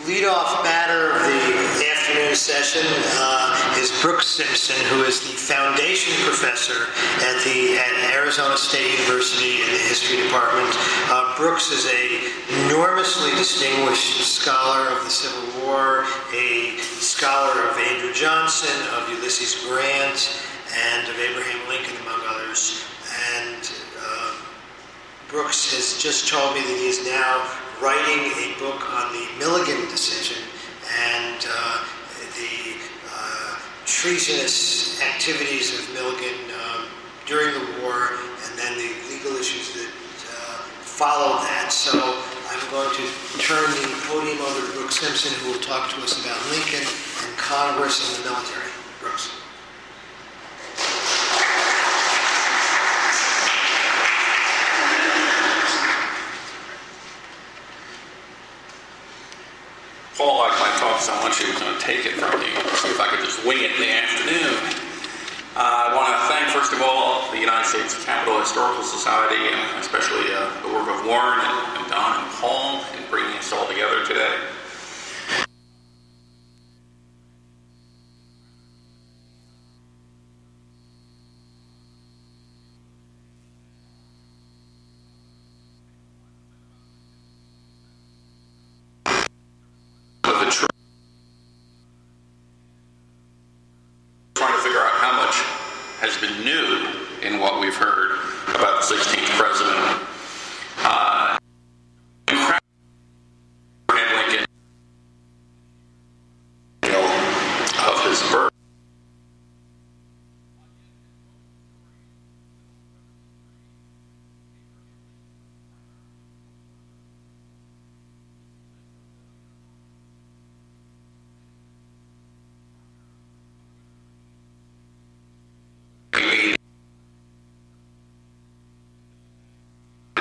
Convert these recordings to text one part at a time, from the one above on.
lead-off batter of the afternoon session is Brook Simpson, who is the foundation professor at Arizona State University in the history department. Brooks is an enormously distinguished scholar of the Civil War, a scholar of Andrew Johnson, of Ulysses Grant, and of Abraham Lincoln, among others. And Brooks has just told me that he is now writing a book on the Milligan decision and the treasonous activities of Milligan during the war, and then the legal issues that followed that. So I'm going to turn the podium over to Brook Simpson, who will talk to us about Lincoln and Congress and the military. Brooks. Paul liked my talk so much he was going to take it from me. See if I could just wing it in the afternoon. I want to thank, first of all, the United States Capitol Historical Society, and especially the work of Warren and Don and Paul in bringing us all together today. Trying to figure out how much has been new in what we've heard about the 16th president. Lincoln of his birth.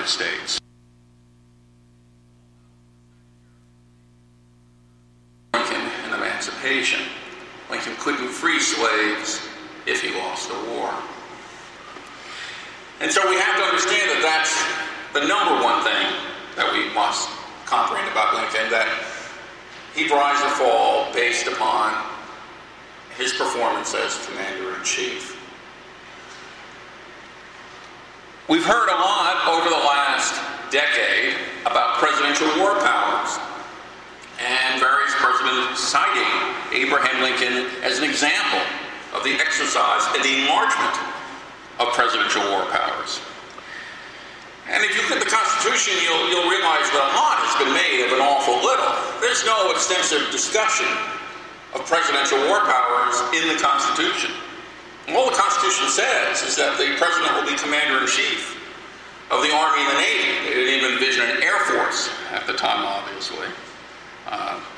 States. Lincoln and emancipation. Lincoln couldn't free slaves if he lost the war. And so we have to understand that that's the number one thing that we must comprehend about Lincoln, that he'd rise or fall based upon his performance as commander-in-chief. We've heard a lot over the last decade about presidential war powers, and various presidents citing Abraham Lincoln as an example of the exercise and the enlargement of presidential war powers. And if you look at the Constitution, you'll realize that a lot has been made of an awful little. There's no extensive discussion of presidential war powers in the Constitution. All the Constitution says is that the president will be commander-in-chief of the Army and the Navy. They didn't even envision an Air Force at the time, obviously.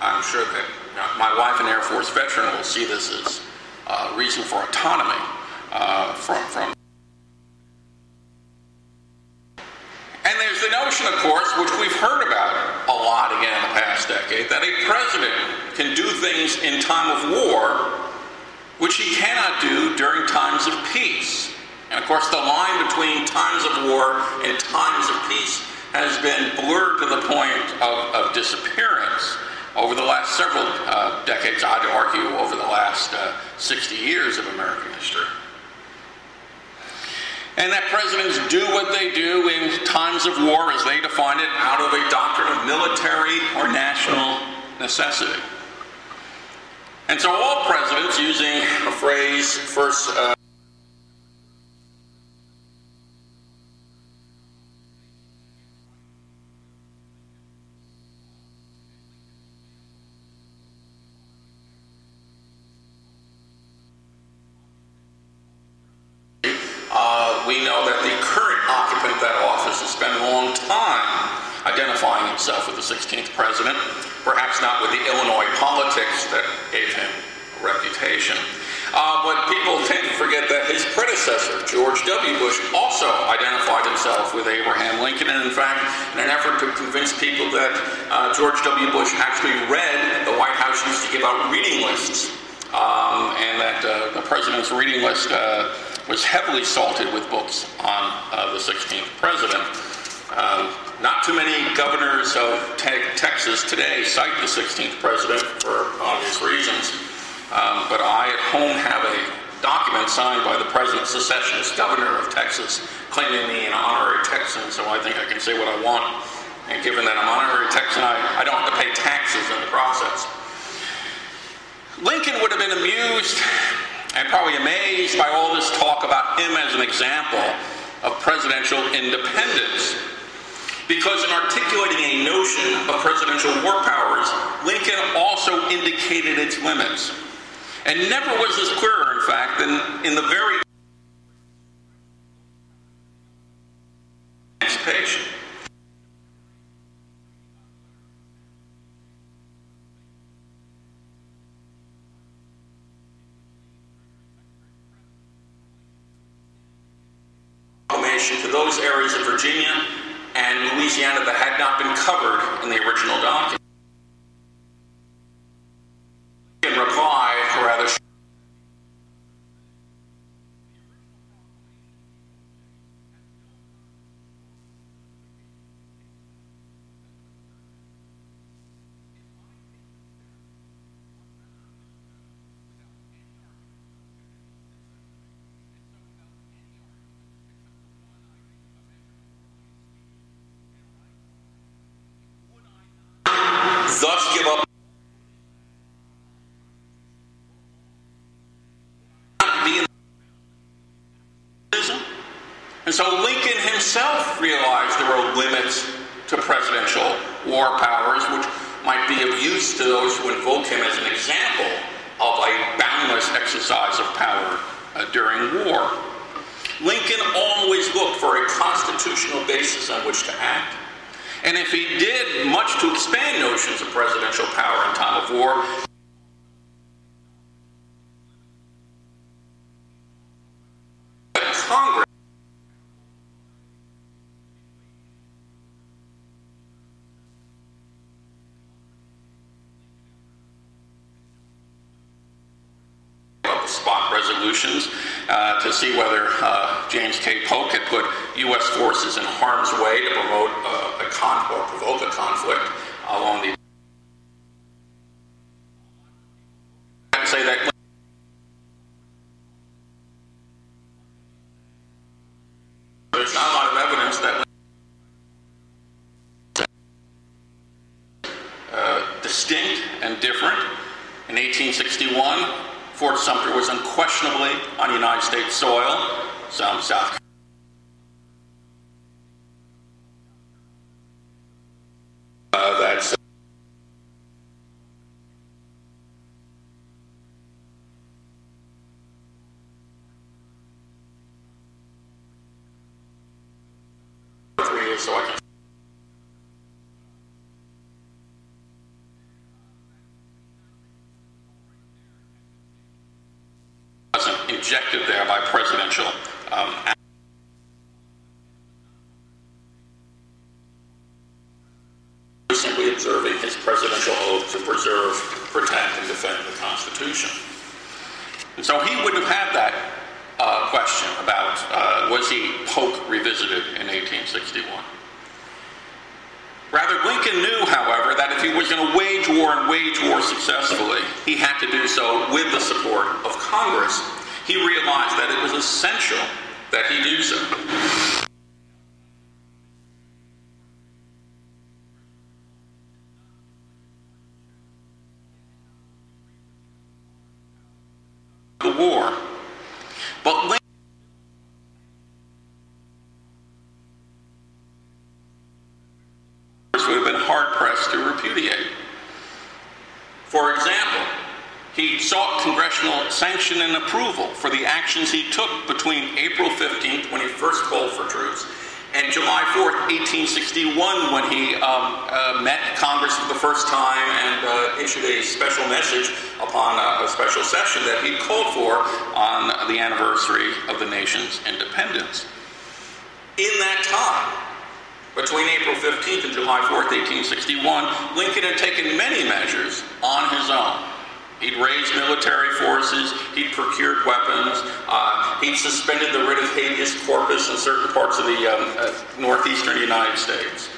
I'm sure that my wife, an Air Force veteran, will see this as a reason for autonomy from. And there's the notion, of course, which we've heard about a lot again in the past decade, that a president can do things in time of war which he cannot do during times of peace. And of course, the line between times of war and times of peace has been blurred to the point of disappearance over the last several decades, I'd argue over the last 60 years of American history. And that presidents do what they do in times of war, as they define it, out of a doctrine of military or national necessity. And so all presidents, using a phrase first we know that the current occupant of that office has spent a long time identifying himself with the 16th president, perhaps not with the Illinois politics that gave him a reputation. But people tend to forget that his predecessor, George W. Bush, also identified himself with Abraham Lincoln, and in fact, in an effort to convince people that George W. Bush actually read, the White House used to give out reading lists, and that the president's reading list was heavily salted with books on the 16th president. Not too many governors of Texas today cite the 16th president for obvious reasons, but I at home have a document signed by the present secessionist governor of Texas claiming me an honorary Texan, so I think I can say what I want. And given that I'm an honorary Texan, I don't have to pay taxes in the process. Lincoln would have been amused and probably amazed by all this talk about him as an example of presidential independence. Because in articulating a notion of presidential war powers, Lincoln also indicated its limits. And never was this clearer, in fact, than in the very emancipation. To those areas of Virginia and Louisiana that had not been covered in the original document. In reply, or rather, thus give up and so Lincoln himself realized there were limits to presidential war powers, which might be of use to those who invoke him as an example of a boundless exercise of power during war. Lincoln always looked for a constitutional basis on which to act. And if he did much to expand notions of presidential power in time of war, Congress of spot resolutions to see whether James K. Polk had put U.S. forces in harm's way to promote or provoke a conflict along the. I'd say that there's not a lot of evidence that distinct and different. In 1861, Fort Sumter was unquestionably on United States soil, some South that's so I can wasn't injected there by presidential simply observing his presidential oath to preserve, protect, and defend the Constitution. And so he would have had that question about was he Polk revisited in 1861. Rather, Lincoln knew, however, that if he was going to wage war and wage war successfully, he had to do so with the support of Congress. He realized that it was essential that he do so. The war. But Lincoln would have been hard-pressed to repudiate. For example, he sought congressional sanction and approval for the actions he took between April 15th, when he first called for troops, and July 4th, 1861, when he met Congress for the first time and issued a special message upon a special session that he called for on the anniversary of the nation's independence. In that time, between April 15th and July 4th, 1861, Lincoln had taken many measures on his own. He'd raised military forces, he'd procured weapons, he'd suspended the writ of habeas corpus in certain parts of the northeastern United States.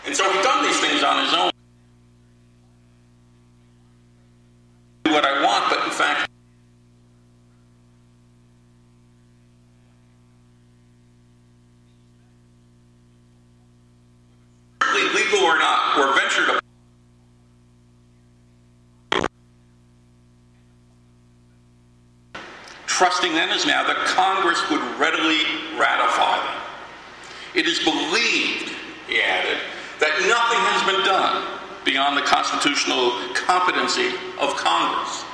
And so he's done these things on his own. Do what I want, but in fact, legal or not, were ventured upon. Trusting then as now that Congress would readily ratify them. It is believed, he added, that nothing has been done beyond the constitutional competency of Congress.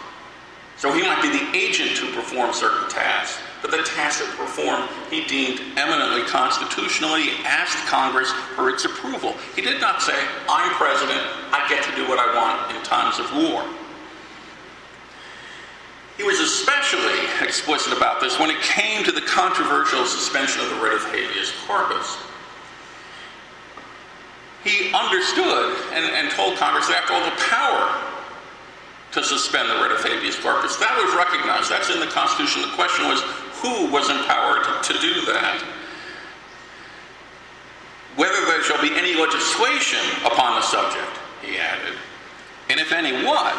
So he might be the agent to perform certain tasks, but the tasks that performed he deemed eminently constitutional. He asked Congress for its approval. He did not say, I'm president, I get to do what I want in times of war. He was especially explicit about this when it came to the controversial suspension of the writ of habeas corpus. He understood and told Congress that after all, the power to suspend the writ of habeas corpus, that was recognized. That's in the Constitution. The question was, who was empowered to do that? Whether there shall be any legislation upon the subject, he added, and if any what,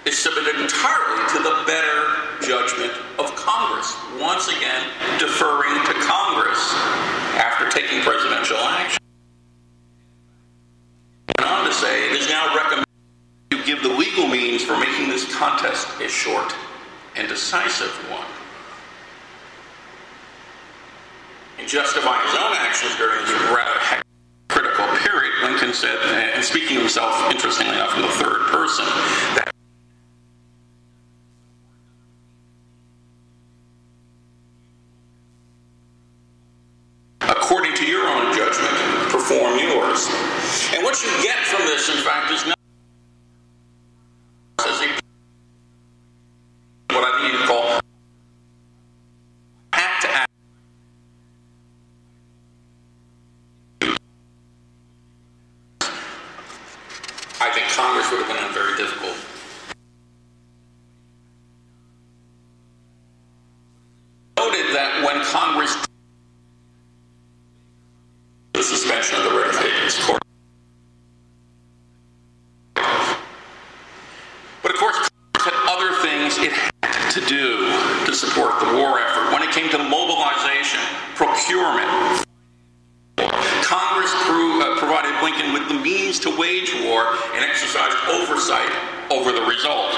is submitted entirely to the better judgment of Congress. Once again, deferring to Congress after taking presidential action. He went on to say, it is now recommended to give the legal means for making this contest a short and decisive one. In justifying his own actions during this rather critical period, Lincoln said, and speaking of himself, interestingly enough, in the third person, that according to your own judgment, perform yours. And what you get from this, in fact, is not what I think you call act to act. I think Congress would have been very difficult. Noted that when Congress the suspension of the writ of habeas corpus. But of course, Congress had other things it had to do to support the war effort. When it came to mobilization, procurement, Congress provided Lincoln with the means to wage war and exercised oversight over the result.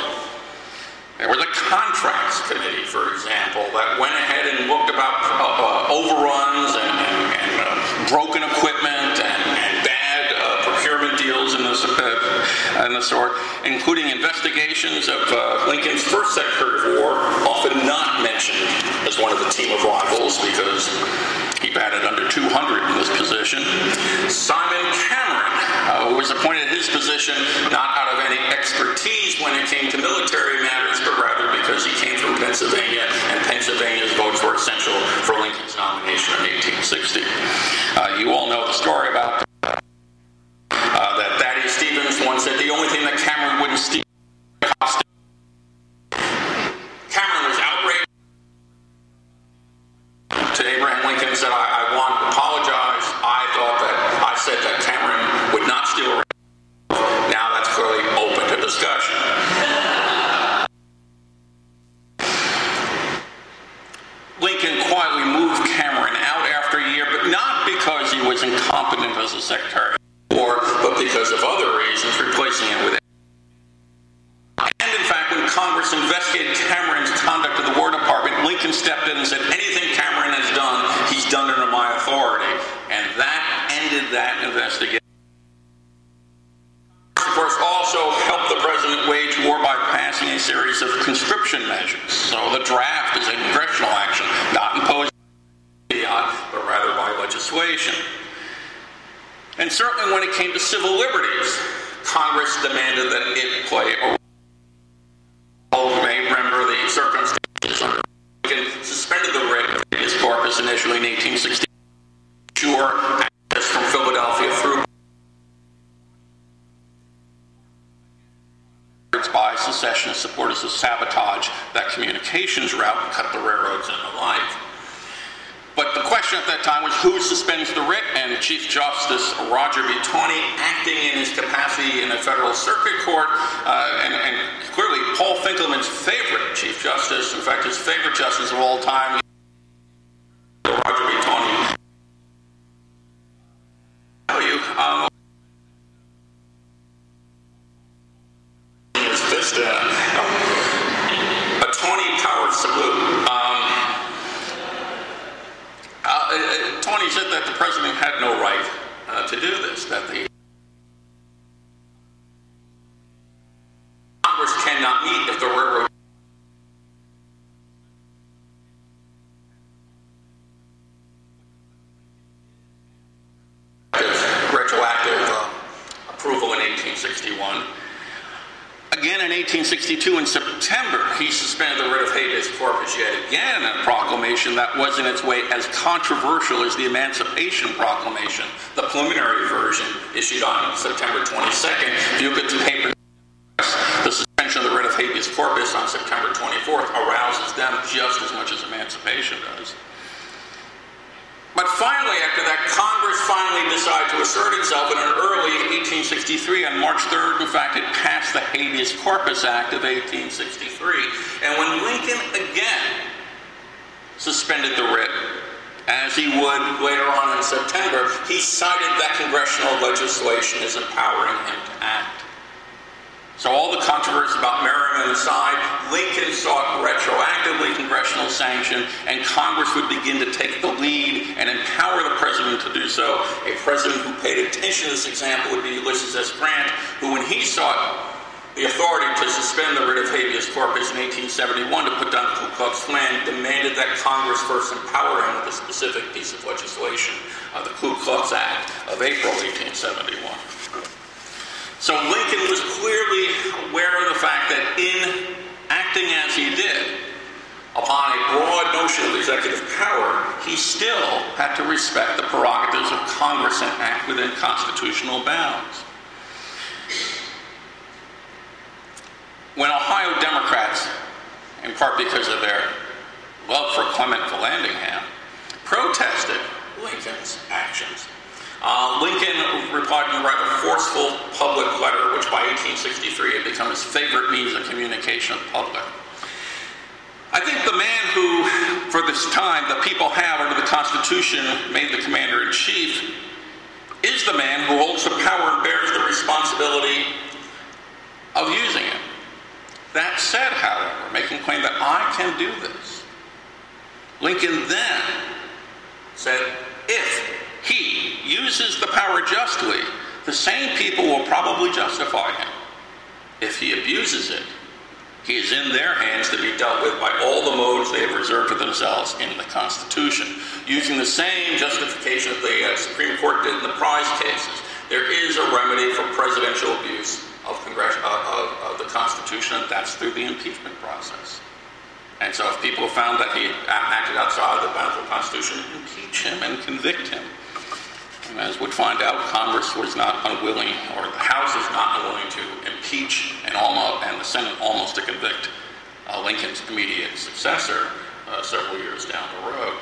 There was a contracts committee, for example, that went ahead and looked about overruns and broken equipment and bad procurement deals and the sort, including investigations of Lincoln's first Secretary of War, often not mentioned as one of the team of rivals because he batted under 200 in this position. Simon Cameron, who was appointed his position not out of any expertise when it came to military matters, but rather because he came from Pennsylvania, and Pennsylvania's votes were essential for Lincoln's nomination in 1860. You all know the story about that Thaddeus Stevens once said the only thing that Cameron wouldn't steal. Cameron was outraged to Abraham Lincoln and said, I want to apologize. I said that Cameron would not steal. Now that's clearly open to discussion. Lincoln quietly moved Cameron out after a year, but not because he was incompetent as a secretary of war, but because of other reasons, replacing him with. And in fact, when Congress investigated Cameron's conduct of the War Department, Lincoln stepped in and said, anything Cameron has done, he's done under my authority. And that ended that investigation. Of course, also helped the president wage war by passing a series of conscription measures. So the draft is a congressional action, not imposed but rather by legislation. And certainly when it came to civil liberties, Congress demanded that it play a role. You may remember the circumstances under Lincoln suspended the writ of habeas corpus initially in 1860. Sure, access from Philadelphia through by secessionist supporters to sabotage that communications route and cut the railroads and the like. But the question at that time was who suspends the writ, and Chief Justice Roger B. Taney, acting in his capacity in a federal circuit court, and clearly Paul Finkelman's favorite Chief Justice, in fact his favorite justice of all time, Roger B. Taney. I'll tell you, his fist, a Taney-powered salute. Taney said that the president had no right to do this, that the Congress cannot meet if the railroad retroactive approval in 1861. Again in 1862 in September, he suspended the writ of habeas corpus yet again, a proclamation that was in its way as controversial as the Emancipation Proclamation, the preliminary version issued on September 22nd. If you look at the paper, the suspension of the writ of habeas corpus on September 24th arouses them just as much as Emancipation does. But finally, after that, Congress finally decided to assert itself in an early 1863. On March 3rd, in fact, it passed the Habeas Corpus Act of 1863. And when Lincoln again suspended the writ, as he would later on in September, he cited that congressional legislation as empowering him to act. So all the controversy about Merriman aside, Lincoln sought retroactively congressional sanction, and Congress would begin to take the lead and empower the president to do so. A president who paid attention to this example would be Ulysses S. Grant, who, when he sought the authority to suspend the writ of habeas corpus in 1871 to put down the Ku Klux Klan, demanded that Congress first empower him with a specific piece of legislation, the Ku Klux Act of April 1871. So Lincoln was clearly aware of the fact that in acting as he did, upon a broad notion of executive power, he still had to respect the prerogatives of Congress and act within constitutional bounds. When Ohio Democrats, in part because of their love for Clement Vallandigham, protested Lincoln's actions, Lincoln replied in a rather forceful public letter, which by 1863 had become his favorite means of communication with the public. I think the man who, for this time, the people have under the Constitution made the commander-in-chief is the man who holds the power and bears the responsibility of using it. That said, however, making claim that I can do this, Lincoln then said, if he uses the power justly, the same people will probably justify him. If he abuses it, he is in their hands to be dealt with by all the modes they have reserved for themselves in the Constitution. Using the same justification that the Supreme Court did in the prize cases, there is a remedy for presidential abuse of the Constitution, and that's through the impeachment process. And so if people found that he acted outside of the bounds of the Constitution, impeach him and convict him. And as we'd find out, Congress was not unwilling, or the House is not unwilling to impeach and the Senate almost to convict Lincoln's immediate successor several years down the road.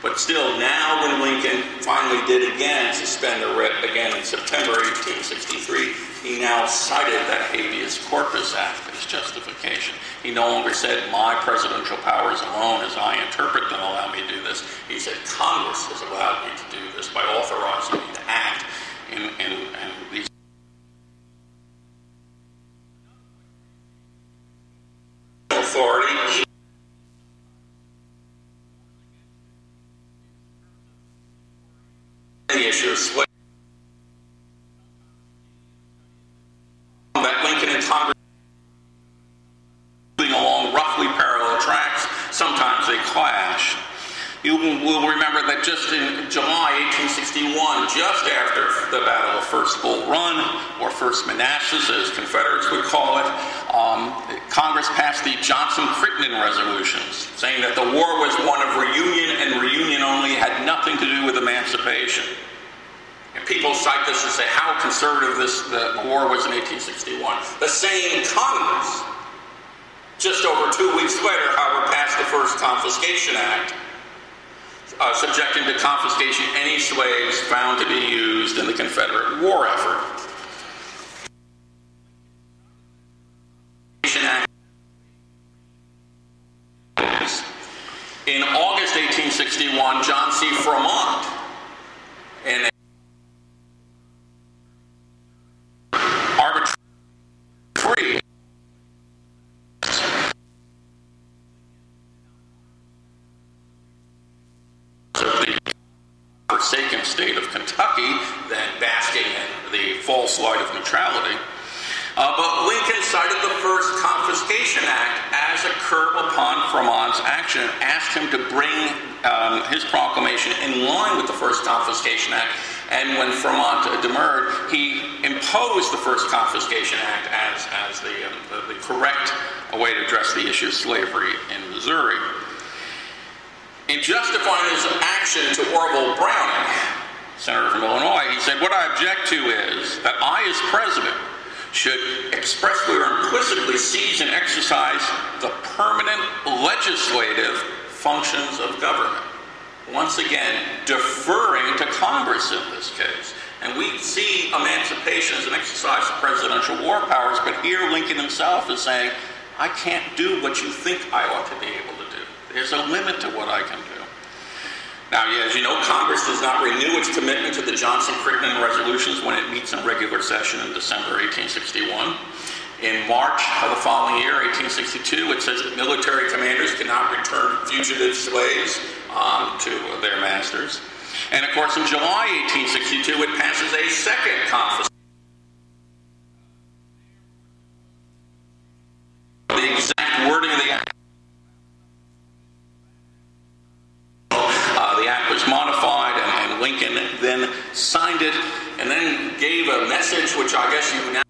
But still, now when Lincoln finally did again suspend the writ again in September 1863, he now cited that habeas corpus act as justification. He no longer said, my presidential powers alone as I interpret them allow me to do this. He said, Congress has allowed me to do this by authorizing me to act in these authority. The issue of slavery that Lincoln and Congress moving along roughly parallel tracks. Sometimes they clash. You will remember that just in July 1861, just after the Battle of First Bull Run, or First Manassas, as Confederates would call it, Congress passed the Johnson-Crittenden resolutions, saying that the war was one of reunion and reunion only, had nothing to do with emancipation. And people cite this and say how conservative the war was in 1861. The same Congress, just over 2 weeks later, however, passed the first Confiscation Act, subjecting to confiscation any slaves found to be used in the Confederate war effort. In August 1861, John C. Fremont, in arbitrary of the forsaken state of Kentucky, then basking in the false light of neutrality. But Lincoln cited the First Confiscation Act as a curb upon Fremont's action and asked him to bring his proclamation in line with the First Confiscation Act. And when Fremont demurred, he imposed the First Confiscation Act as the correct way to address the issue of slavery in Missouri. In justifying his action to Orville Browning, Senator from Illinois, he said, "What I object to is that I, as president, should expressly or implicitly seize and exercise the permanent legislative functions of government." Once again, deferring to Congress in this case. And we see emancipation as an exercise of presidential war powers, but here Lincoln himself is saying, I can't do what you think I ought to be able to do. There's a limit to what I can do. Now, as you know, Congress does not renew its commitment to the Johnson-Crittenden resolutions when it meets in regular session in December 1861. In March of the following year, 1862, it says that military commanders cannot return fugitive slaves to their masters. And of course, in July 1862, it passes a second confiscation. The exact wording of the act. The act was modified, and Lincoln then signed it, and then gave a message, which I guess you now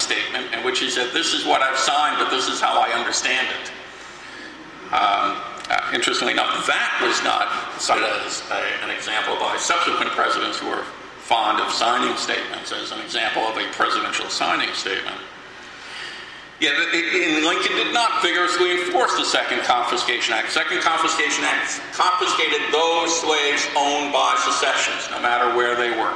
statement, in which he said, "This is what I've signed, but this is how I understand it." Interestingly enough, that was not cited as an example by subsequent presidents who were fond of signing statements as an example of a presidential signing statement. Yet Lincoln did not vigorously enforce the Second Confiscation Act. The Second Confiscation Act confiscated those slaves owned by secessionists, no matter where they were.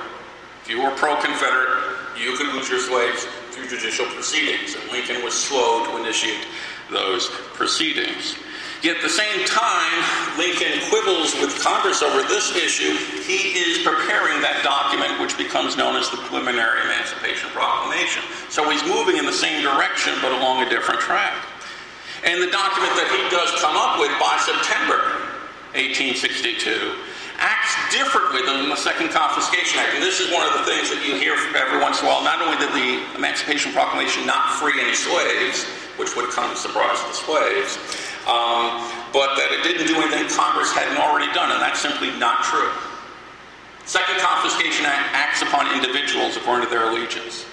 If you were pro-Confederate, you could lose your slaves through judicial proceedings, and Lincoln was slow to initiate those proceedings. Yet at the same time, Lincoln quibbles with Congress over this issue. He is preparing that document which becomes known as the Preliminary Emancipation Proclamation. So he's moving in the same direction, but along a different track. And the document that he does come up with by September 1862 acts differently than the Second Confiscation Act. And this is one of the things that you hear every once in a while. Not only did the Emancipation Proclamation not free any slaves, which would come as a surprise to the slaves, but that it didn't do anything Congress hadn't already done, and that's simply not true. Second Confiscation Act acts upon individuals according to their allegiance.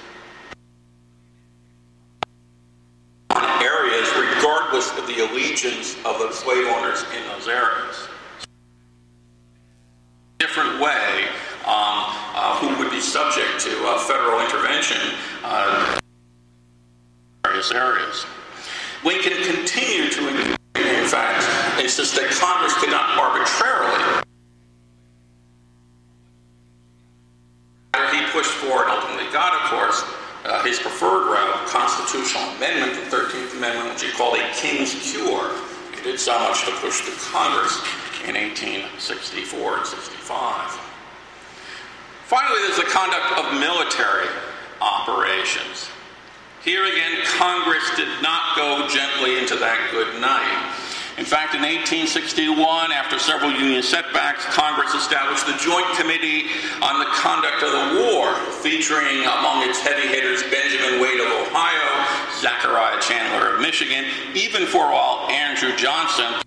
On areas regardless of the allegiance of the slave owners in those areas. Different way who would be subject to federal intervention in various areas. Lincoln continued to, in fact, insist that Congress could not arbitrarily. He pushed for and ultimately got, of course, his preferred route, constitutional amendment, the 13th Amendment, which he called a king's cure. He did so much to push through Congress in 1864 and 65. Finally, there's the conduct of military operations. Here again, Congress did not go gently into that good night. In fact, in 1861, after several Union setbacks, Congress established the Joint Committee on the Conduct of the War, featuring among its heavy hitters Benjamin Wade of Ohio, Zachariah Chandler of Michigan, even for a while Andrew Johnson,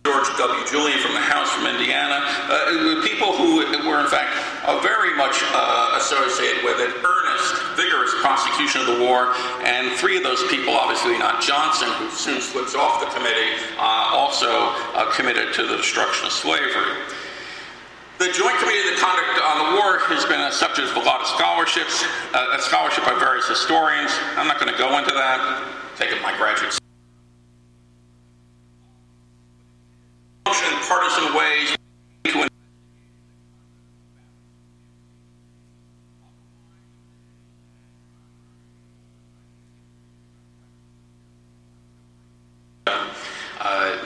George W. Julian from the House from Indiana, people who were in fact very much associated with an earnest, vigorous prosecution of the war, and three of those people, obviously not Johnson, who soon slips off the committee, also committed to the destruction of slavery. The Joint Committee of the Conduct on the War has been a subject of a lot of scholarships, a scholarship by various historians. I'm not going to go into that. Taking my graduate partisan ways to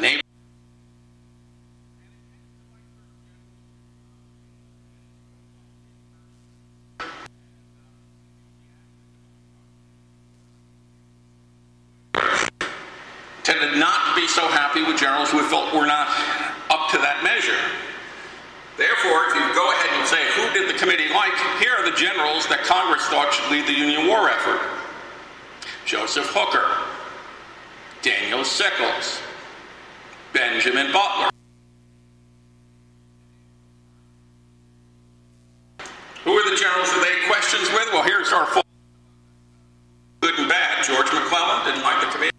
neighbor. Tended not to be so happy with generals who felt were not up to that measure. Therefore, if you go ahead and say, who did the committee like? Here are the generals that Congress thought should lead the Union war effort. Joseph Hooker, Daniel Sickles, Benjamin Butler. Who are the generals that they had questions with? Well, here's our full good and bad. George McClellan didn't like the committee.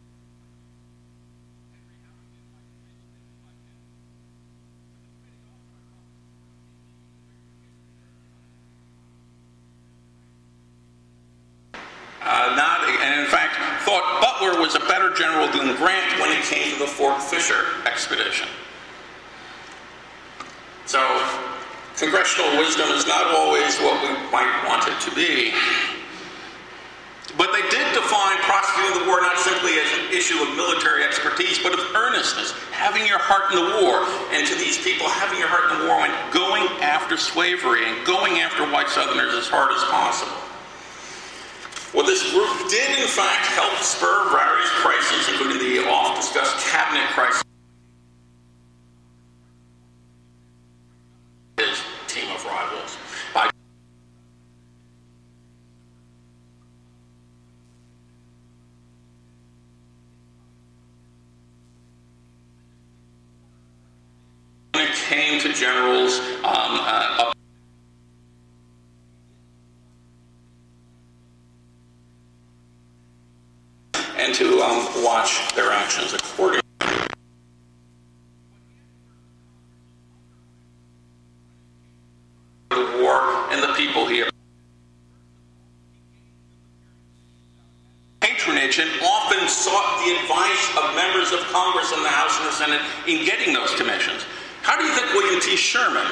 And in fact, thought Butler was a better general than Grant when it came to the Fort Fisher expedition. So, congressional wisdom is not always what we might want it to be. But they did define prosecuting the war not simply as an issue of military expertise, but of earnestness, having your heart in the war. And to these people, having your heart in the war meant going after slavery and going after white Southerners as hard as possible. Well, this group did, in fact, help spur various crises, including the oft-discussed cabinet crisis. His team of rivals. When it came to generals up and to watch their actions accordingly. The war and the people here. Patronage and often sought the advice of members of Congress and the House and the Senate in getting those commissions. How do you think William T. Sherman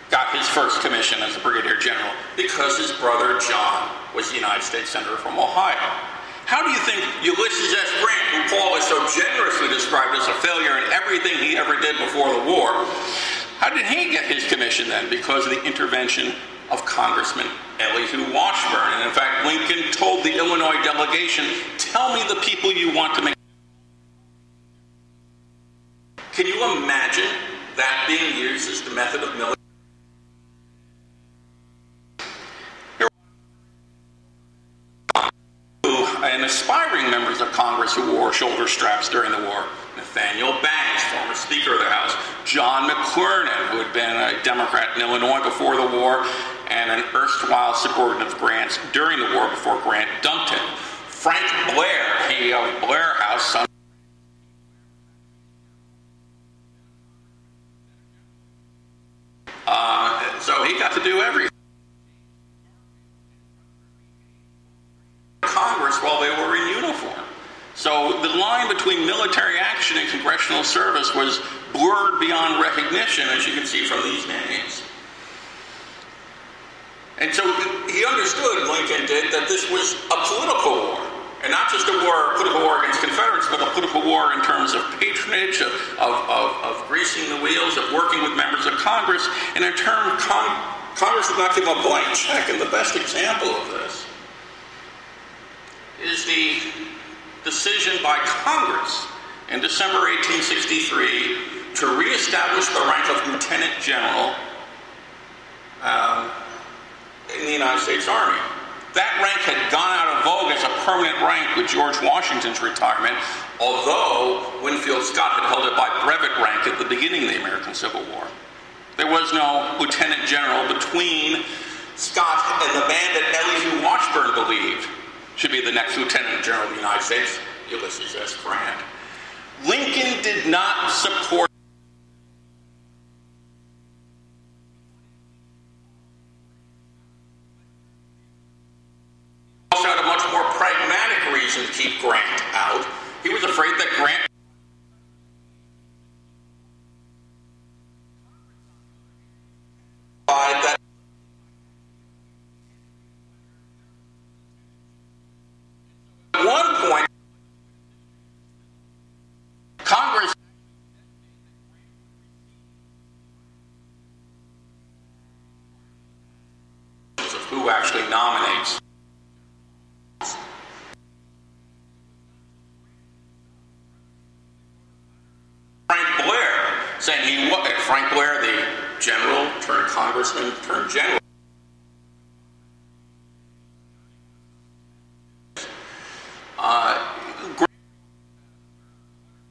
got his first commission as a brigadier general? Because his brother John was the United States Senator from Ohio. How do you think Ulysses S. Grant, who Paul is so generously described as a failure in everything he ever did before the war, how did he get his commission then? Because of the intervention of Congressman Elihu Washburn. And in fact, Lincoln told the Illinois delegation, tell me the people you want to make. Can you imagine that being used as the method of military? And aspiring members of Congress who wore shoulder straps during the war. Nathaniel Banks, former Speaker of the House. John McClernand, who had been a Democrat in Illinois before the war, and an erstwhile subordinate of Grant's during the war before Grant dumped him. Frank Blair, he of Blair House, son. So he got to do everything. Congress while they were in uniform. So the line between military action and congressional service was blurred beyond recognition, as you can see from these names. And so he understood, Lincoln did, that this was a political war. And not just a political war against Confederates, but a political war in terms of patronage, of greasing the wheels, of working with members of Congress. And in turn, Congress did not give a blank check. And the best example of this is the decision by Congress in December 1863 to reestablish the rank of Lieutenant General in the United States Army. That rank had gone out of vogue as a permanent rank with George Washington's retirement, although Winfield Scott had held it by brevet rank at the beginning of the American Civil War. There was no Lieutenant General between Scott and the man that Elihu Washburn believed should be the next Lieutenant General of the United States, Ulysses S. Grant. Lincoln did not support out a much more pragmatic reason to keep Grant out. He was afraid that Grant who actually nominates. Saying Frank Blair, the general turned congressman turned general. I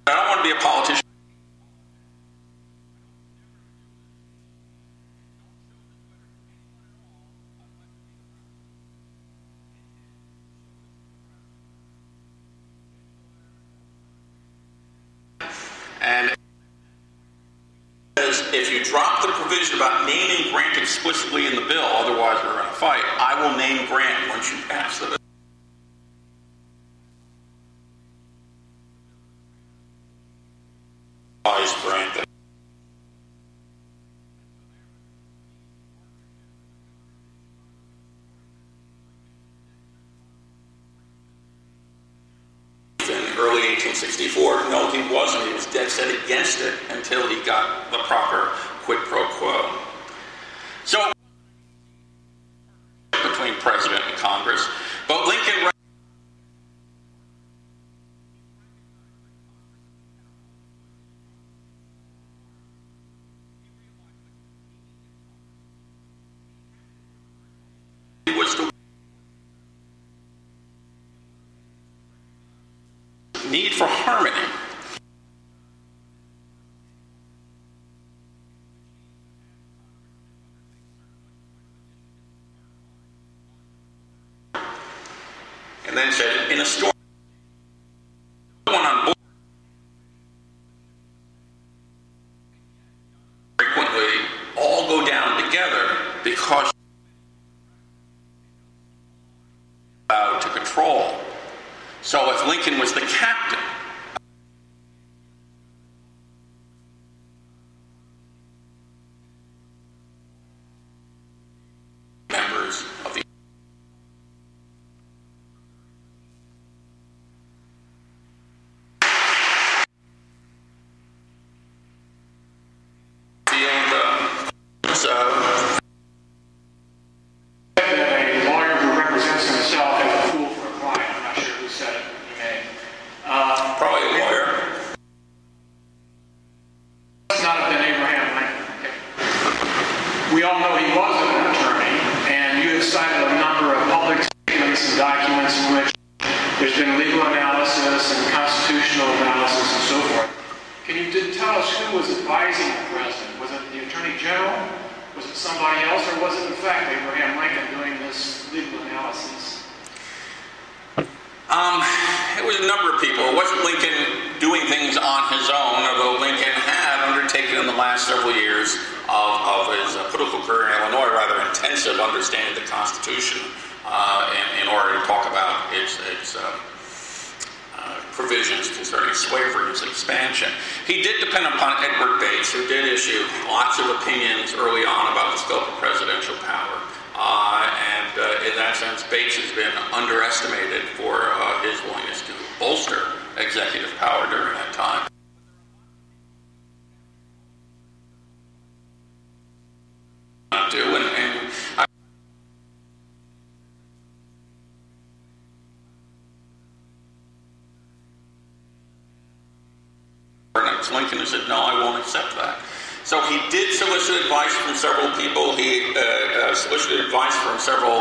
don't want to be a politician. And if you drop the provision about naming Grant explicitly in the bill, otherwise we're going to fight, I will name Grant once you pass the bill. Grant. In early 1864, no, he wasn't. He was dead set against it until he got the proper quid pro quo. So, between President and Congress, but Lincoln was the need for harmony. And then said, in a storm, no one on board frequently all go down together because allowed to control. So if Lincoln was the captain, members of the We all know he was an attorney, and you have cited a number of public statements and documents in which there's been legal analysis and constitutional analysis and so forth. Can you tell us who was advising the president? Was it the Attorney General? Was it somebody else? Or was it, in fact, Abraham Lincoln doing this legal analysis? It was a number of people. It wasn't Lincoln doing things on his own, although Lincoln had undertaken in the last several years of his political career in Illinois rather intensive understanding of the Constitution in order to talk about its provisions concerning slavery and its expansion. He did depend upon Edward Bates, who did issue lots of opinions early on about the scope of presidential power. In that sense, Bates has been underestimated for his willingness to bolster executive power during that time. Lincoln said, no, I won't accept that. So he did solicit advice from several people. He solicited advice from several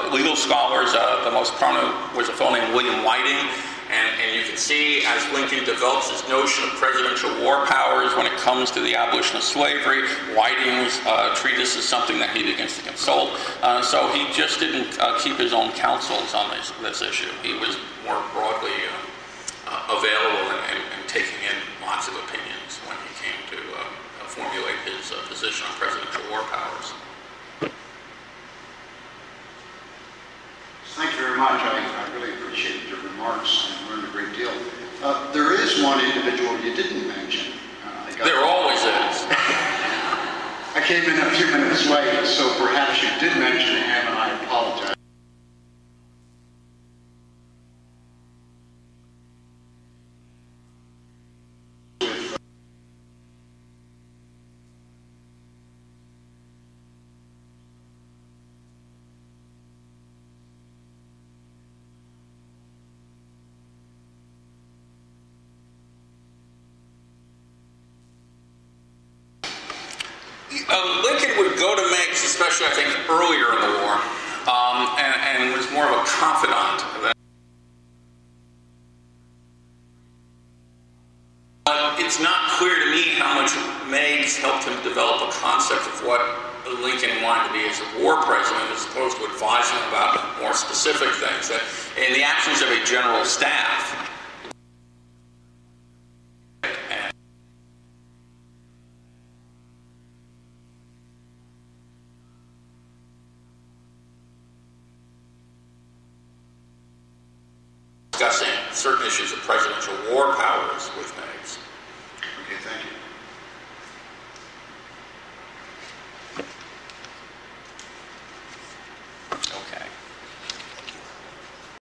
legal scholars. The most prominent was a fellow named William Whiting. And you can see as Lincoln develops his notion of presidential war powers when it comes to the abolition of slavery, Whiting's treatise is something that he begins to consult. So he just didn't keep his own counsels on this issue. He was more broadly available and taking in lots of opinions when he came to formulate his position on presidential war powers. Thank you very much. I really appreciated your remarks and learned a great deal. There is one individual you didn't mention. There always is. I came in a few minutes late, so perhaps you did mention him, and I apologize. Lincoln would go to Meigs, especially I think earlier in the war, and was more of a confidant. But it's not clear to me how much Meigs helped him develop a concept of what Lincoln wanted to be as a war president, as opposed to advising about more specific things. That in the absence of a general staff, discussing certain issues of presidential war powers with Meigs.